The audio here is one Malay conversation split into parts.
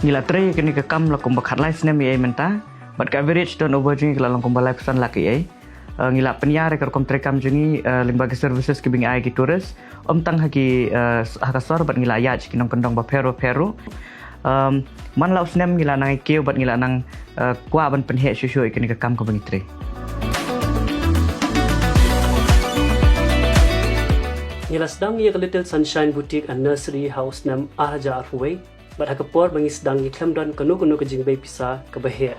Ngila tray kini ke kam lakum bakat lai sinem ye menta but ka average turnover jungi kala lakum balai pesan laki ye ngila penyar ke kom trekam jungi lembaga services ke bingi ai ki turis tang haki hakasor but ngila ya kinong kendong ba pero man lau sinem ngila nang keu but ngila nang kwa ban penhe susu kini ke kam ko bingi tray ngila sedang ye Little Sunshine Boutique and Nursery House nam Arja Arway bat hakapor bangis sedang iklam dan kanu ke jing bay pisa ke bahia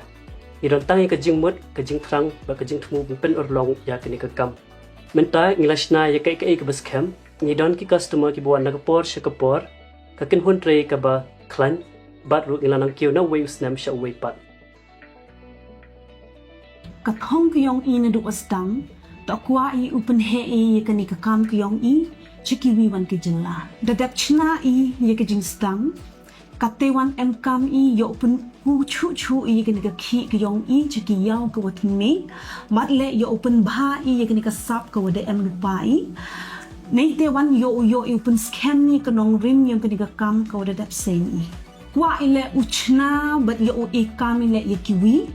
idon tangi ke jing mut ke jing trang ba ke jing tmu pen orlong ya kini ke kam mentai ngilashna ya kai ke baskem ngidon ki customer ki buan nakapor shakapor ka kin hun tre ka ba klan bat ru ngilanang kiu na way usnam sha way pat ka thong kyong I na du asdang ta kwa I upen he e kani ka kam kyong I chiki wi wan ke jinla dadap chna I ye ke jing stang katewan kam I yo pun ku chu I kini ka ki kyong I chiki yaw ka wat me matle yo pun bha I kini ka sap ka wade lupa I nei te wan yo I pun scam ni ka nong rim yang kini ka kam ka wade dap sen I kwa ile uchna but yo kam ile ye kiwi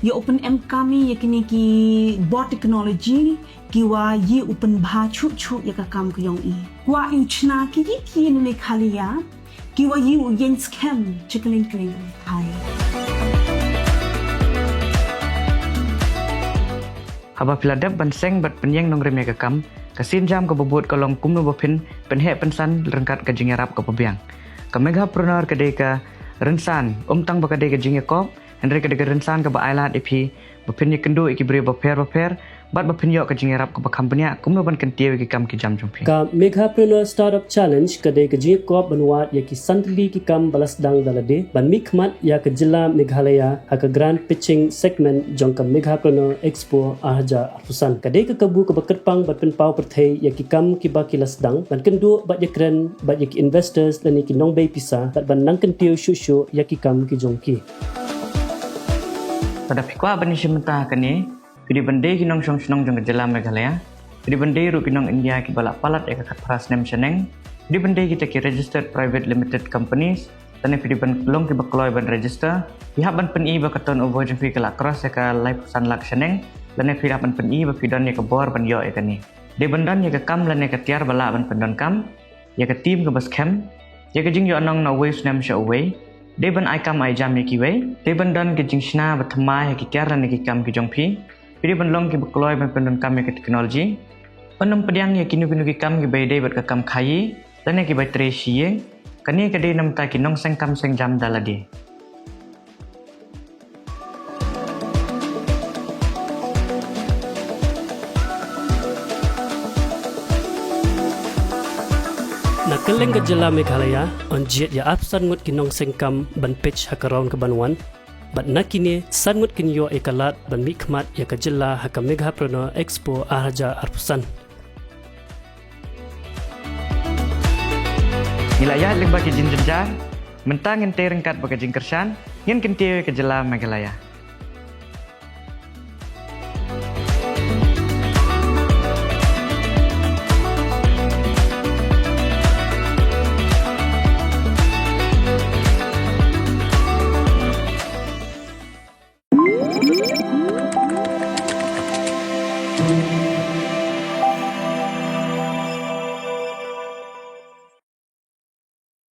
yo open kami ye kini ki bot technology kiwa ye open bha chu ya ka kam kyong I kwa uchna ki ne khalia kiwa you yen scam chikling hai haba piladap ban seng bat penyeng nong rem ke kam kasin jam ke bobot kolong kumno bopin penhe pensan rengkat ke jingarap ke pebiang ke megapreneur ke deka rensan tang ba ke deka jingekop Henry ke deka rensan ke ba island ipi bopin ye kendo iki bre baper bat bopin yo ke jingarap ke company kumno ban kentie ke kam ki jam jumpi ka Megapreneur Startup Challenge kadai ke jingekop banwat ya ki santli ki kam balas dang dalade ban mikmat ya ke jila Meghalaya haka grand pitching segment jong ka Megapreneur Expo Arja Arfusan kadai ke kabu ke bakerpang bat penpau perthai ya ki kam ki ba kilas dang ban kendu bat ya kren bat ya ki investors dan ki nong bay pisa bat ban nang kentiu shushu ya ki kam ki jongki pada pikwa ban simenta kani Pidi bende kinong song jong jela Meghalaya. Pidi bende ru kinong India ki balak palat eka kat pras nem seneng. Pidi bende kita ki registered private limited companies. Tane pidi ban long ki bakloi ban register. Pihak ban pen I ba katon over jong fi kala cross eka live san lak seneng. Lane pihak ban pen I ba pidon eka bor ban yo eka ni. De bandan eka kam lane eka tiar balak ban pendon kam. Eka team ke bas camp. Eka jing yo anong na waves nem sha away. De ban ai kam ai jam ki way. De bandan ke jing shna ba thamai ki tiar lane ki kam ki jong fi. Pidi banlong ki bakloi ban pendon kam ke teknologi. Panam pediang ya kinu ki kam ki bay day bat ka kam khayi. Lane ki bay tre siye. Kani ka day nam ta ki nong seng kam seng jam daladi. Nakeleng ke jela Meghalaya on jet ya apsan ngut kinong sengkam ban pitch hakarong ke banwan bat nakini sangut kinyo ekalat ban mikmat ya ke jela haka Megapreneur Expo Arja Arfusan Nilaya limba ki jin jenjar mentang ente rengkat baka jing kersan ngin kentie ke jela Meghalaya